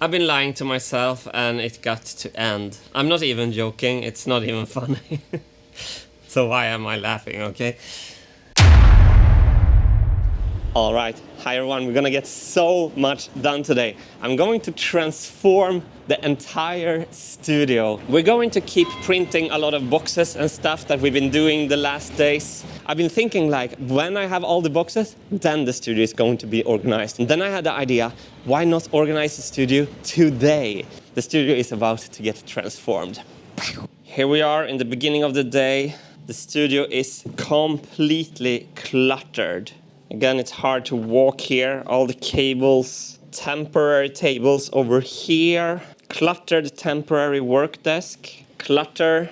I've been lying to myself and it got to end. I'm not even joking, it's not even funny. So why am I laughing, okay? Alright, hi everyone, we're gonna get so much done today. I'm going to transform the entire studio. We're going to keep printing a lot of boxes and stuff that we've been doing the last days. I've been thinking like, when I have all the boxes, then the studio is going to be organized. And then I had the idea, why not organize the studio today? The studio is about to get transformed. Here we are in the beginning of the day. The studio is completely cluttered. Again, it's hard to walk here. All the cables, temporary tables over here, cluttered temporary work desk, clutter.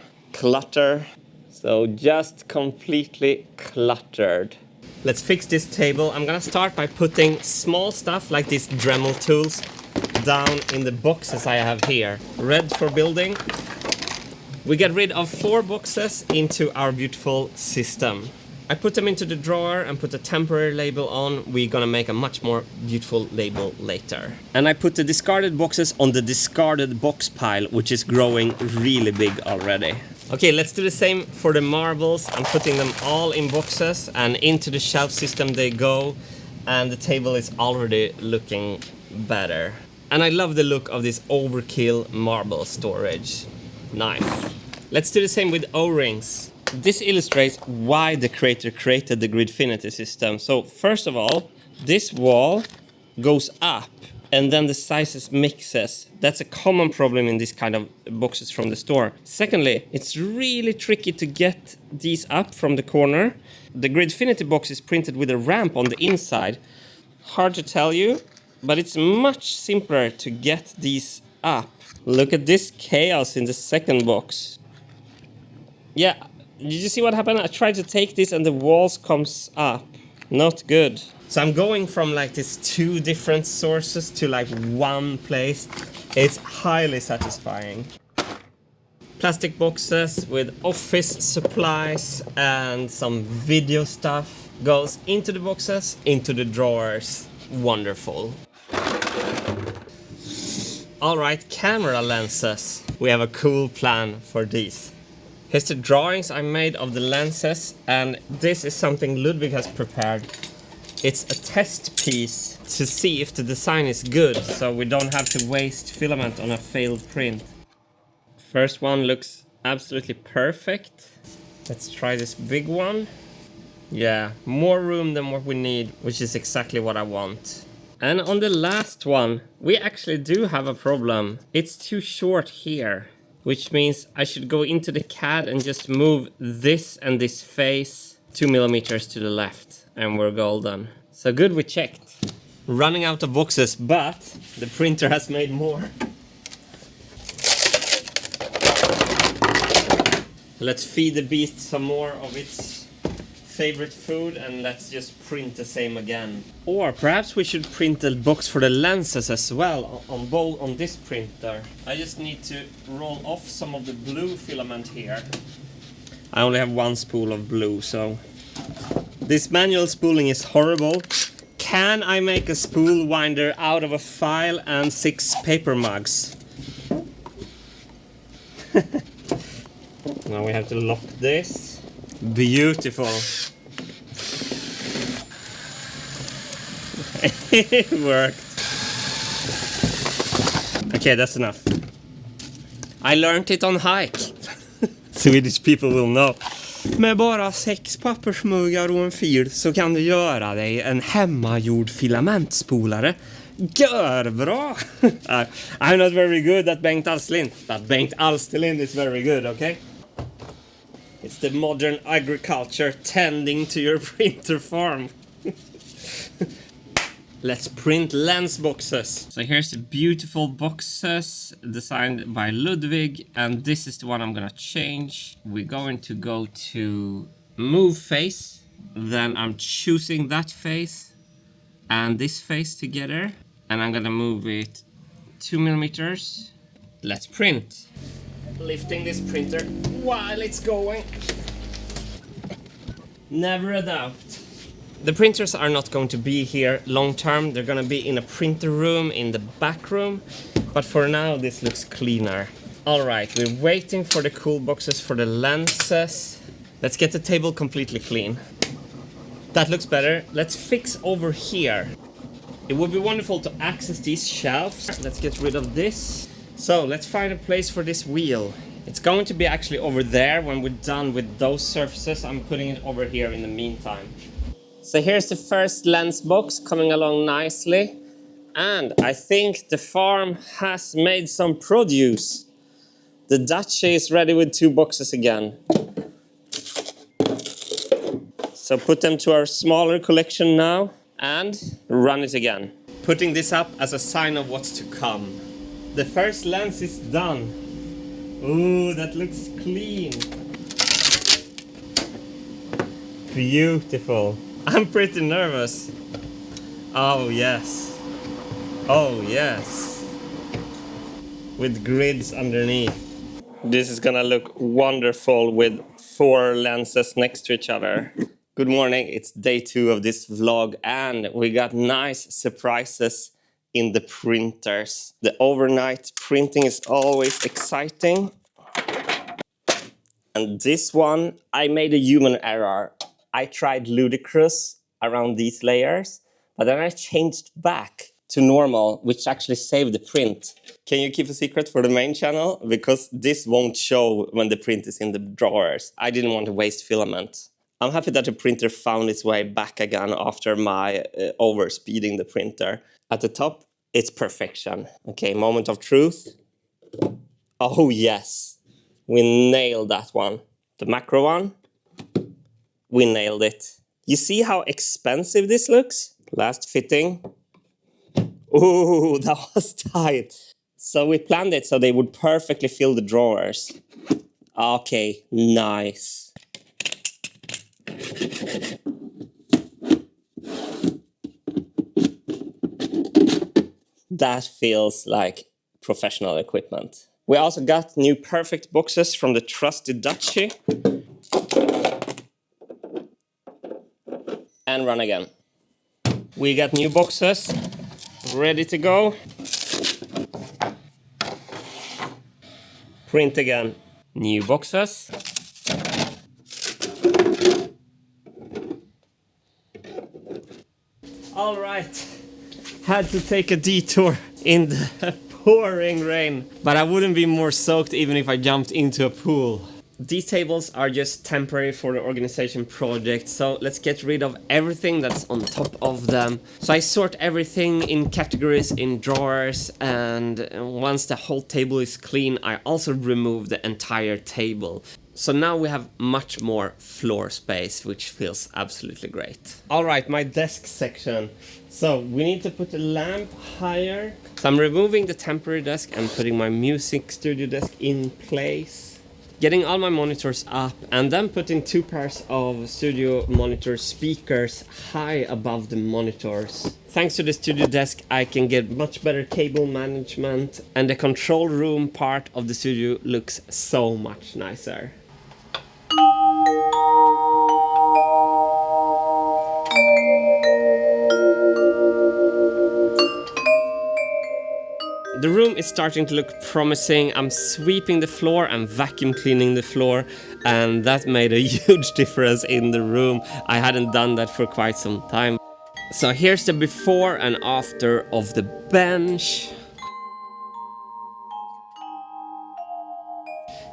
So just completely cluttered. Let's fix this table. I'm gonna start by putting small stuff like these Dremel tools down in the boxes I have here. Red for building. We get rid of 4 boxes into our beautiful system. I put them into the drawer and put a temporary label on. We're gonna make a much more beautiful label later. And I put the discarded boxes on the discarded box pile, which is growing really big already. Okay, let's do the same for the marbles. I'm putting them all in boxes and into the shelf system they go. And the table is already looking better. And I love the look of this overkill marble storage. Nice. Let's do the same with O-rings. This illustrates why the creator created the Gridfinity system. So first of all, this wall goes up and then the sizes mixes. That's a common problem in this kind of boxes from the store. Secondly, it's really tricky to get these up from the corner. The Gridfinity box is printed with a ramp on the inside. Hard to tell you, but it's much simpler to get these up. Look at this chaos in the second box. Yeah. Did you see what happened? I tried to take this and the walls comes up. Not good. So I'm going from like these 2 different sources to like one place. It's highly satisfying. Plastic boxes with office supplies and some video stuff goes into the boxes, into the drawers. Wonderful. Alright, camera lenses. We have a cool plan for these. Here's the drawings I made of the lenses, and this is something Ludwig has prepared. It's a test piece to see if the design is good, so we don't have to waste filament on a failed print. First one looks absolutely perfect. Let's try this big one. Yeah, more room than what we need, which is exactly what I want. And on the last one, we actually do have a problem. It's too short here. Which means I should go into the CAD and just move this and this face 2 millimeters to the left, and we're golden. So good, we checked. Running out of boxes, but the printer has made more. Let's feed the beast some more of its favorite food and let's just print the same again. Or perhaps we should print the box for the lenses as well on this printer. I just need to roll off some of the blue filament here. I only have 1 spool of blue, so this manual spooling is horrible. Can I make a spool winder out of a file and 6 paper mugs? Now we have to lock this. Beautiful. It worked. Okay, that's enough. I learned it on hike. Swedish people will know. Med bara 6 pappersmuggar och en fil så kan du göra dig en hemmagjord filamentspolare. Görbra! I'm not very good at Bengt Alstelin, but Bengt Alstelin is very good, okay? It's the modern agriculture tending to your printer farm. Let's print lens boxes. So here's the beautiful boxes designed by Ludwig, and this is the one I'm gonna change. We're going to go to move face, then I'm choosing that face and this face together, and I'm gonna move it 2 millimeters. Let's print. Lifting this printer while it's going. Never a doubt. The printers are not going to be here long term. They're going to be in a printer room in the back room. But for now, this looks cleaner. All right, we're waiting for the cool boxes for the lenses. Let's get the table completely clean. That looks better. Let's fix over here. It would be wonderful to access these shelves. Let's get rid of this. So let's find a place for this wheel. It's going to be actually over there when we're done with those surfaces. I'm putting it over here in the meantime. So here's the first lens box coming along nicely. And I think the farm has made some produce. The Dacia is ready with 2 boxes again. So put them to our smaller collection now and run it again. Putting this up as a sign of what's to come. The first lens is done. Ooh, that looks clean. Beautiful. I'm pretty nervous. Oh yes. Oh yes. With grids underneath. This is gonna look wonderful with 4 lenses next to each other. Good morning, it's day 2 of this vlog and we got nice surprises in the printers. The overnight printing is always exciting. And this one, I made a human error. I tried ludicrous around these layers, but then I changed back to normal, which actually saved the print. Can you keep a secret for the main channel? Because this won't show when the print is in the drawers. I didn't want to waste filament. I'm happy that the printer found its way back again after my overspeeding the printer. At the top, it's perfection. Okay, moment of truth. Oh yes, we nailed that one. The macro one, we nailed it. You see how expensive this looks? Last fitting. Ooh, that was tight. So we planned it so they would perfectly fill the drawers. Okay, nice. That feels like professional equipment. We also got new perfect boxes from the trusted Dacia. And run again. We got new boxes ready to go. Print again. New boxes. All right. Had to take a detour in the pouring rain, but I wouldn't be more soaked even if I jumped into a pool. These tables are just temporary for the organization project, so let's get rid of everything that's on top of them. So I sort everything in categories in drawers, and once the whole table is clean, I also remove the entire table. So now we have much more floor space, which feels absolutely great. All right, my desk section. So we need to put the lamp higher. So I'm removing the temporary desk and putting my music studio desk in place. Getting all my monitors up and then putting 2 pairs of studio monitor speakers high above the monitors. Thanks to the studio desk, I can get much better cable management and the control room part of the studio looks so much nicer. The room is starting to look promising. I'm sweeping the floor and vacuum cleaning the floor, and that made a huge difference in the room. I hadn't done that for quite some time. So here's the before and after of the bench.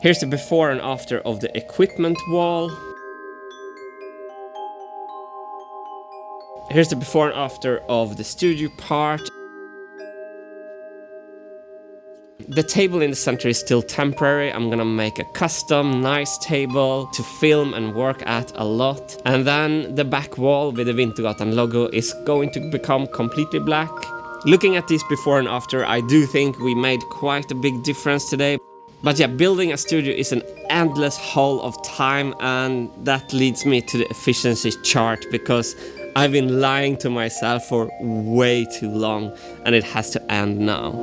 Here's the before and after of the equipment wall. Here's the before and after of the studio part. The table in the center is still temporary. I'm gonna make a custom nice table to film and work at a lot. And then the back wall with the Wintergatan logo is going to become completely black. Looking at this before and after, I do think we made quite a big difference today. But yeah, building a studio is an endless haul of time, and that leads me to the efficiency chart because I've been lying to myself for way too long and it has to end now.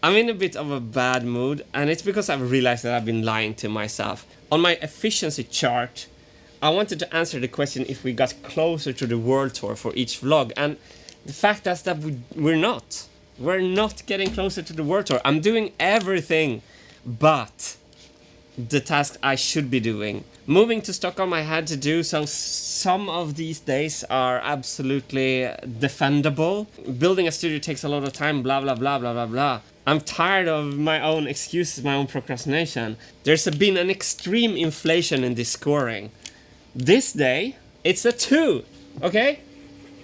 I'm in a bit of a bad mood, and it's because I've realized that I've been lying to myself. On my efficiency chart, I wanted to answer the question if we got closer to the world tour for each vlog, and the fact is that we're not. We're not getting closer to the world tour. I'm doing everything but the task I should be doing. Moving to Stockholm I had to do, so some of these days are absolutely defendable. Building a studio takes a lot of time, blah blah blah blah blah blah. I'm tired of my own excuses, my own procrastination. There's been an extreme inflation in this scoring. This day, it's a 2, okay?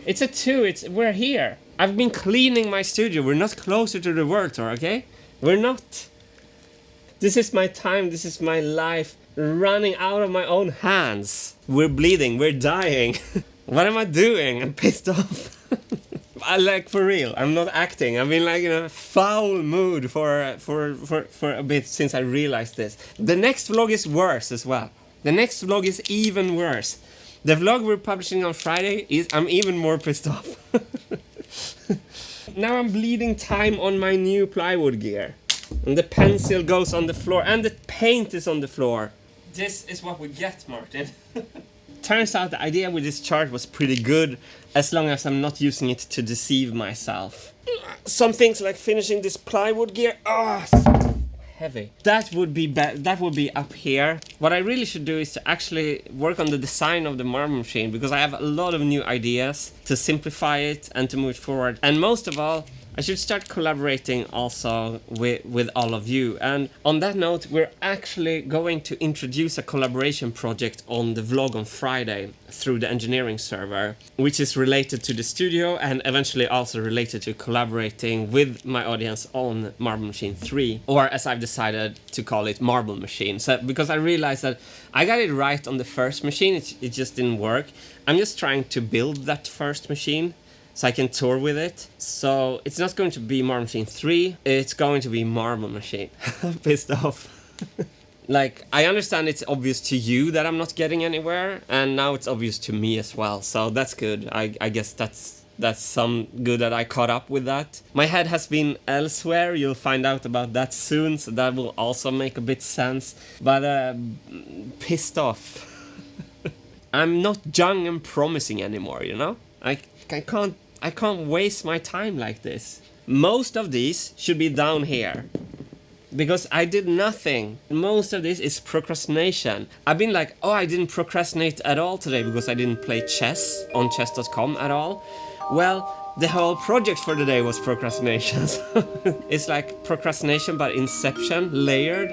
It's a 2, we're here. I've been cleaning my studio, we're not closer to the world tour, okay? We're not. This is my time, this is my life, running out of my own hands. We're bleeding, we're dying. What am I doing? I'm pissed off. I like, for real, I'm not acting. I've been like in a foul mood for a bit since I realized this. The next vlog is worse as well. The next vlog is even worse. The vlog we're publishing on Friday I'm even more pissed off. Now I'm bleeding time on my new plywood gear. And the pencil goes on the floor and the paint is on the floor. This is what we get, Martin. Turns out the idea with this chart was pretty good, as long as I'm not using it to deceive myself. Some things like finishing this plywood gear, heavy. That would be up here. What I really should do is to actually work on the design of the marble machine, because I have a lot of new ideas to simplify it and to move it forward. And most of all, I should start collaborating also with all of you. And on that note, we're actually going to introduce a collaboration project on the vlog on Friday through the engineering server, which is related to the studio and eventually also related to collaborating with my audience on Marble Machine 3, or as I've decided to call it, Marble Machine. So, because I realized that I got it right on the first machine, it just didn't work. I'm just trying to build that first machine so I can tour with it. So it's not going to be Marble Machine 3, it's going to be Marble Machine. Pissed off. Like, I understand it's obvious to you that I'm not getting anywhere, and now it's obvious to me as well, so that's good. I guess that's some good that I caught up with that. My head has been elsewhere, you'll find out about that soon, so that will also make a bit sense. But pissed off. I'm not young and promising anymore, you know? I can't waste my time like this. Most of these should be down here, because I did nothing. Most of this is procrastination. I've been like, oh, I didn't procrastinate at all today because I didn't play chess on chess.com at all. Well, the whole project for the day was procrastination. It's like procrastination but inception, layered.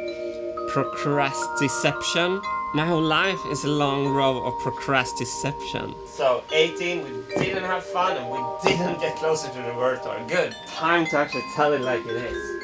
Procrastiception. My whole life is a long row of procrastiception. So, 18, we didn't have fun and we didn't get closer to the world tour. Good. Time to actually tell it like it is.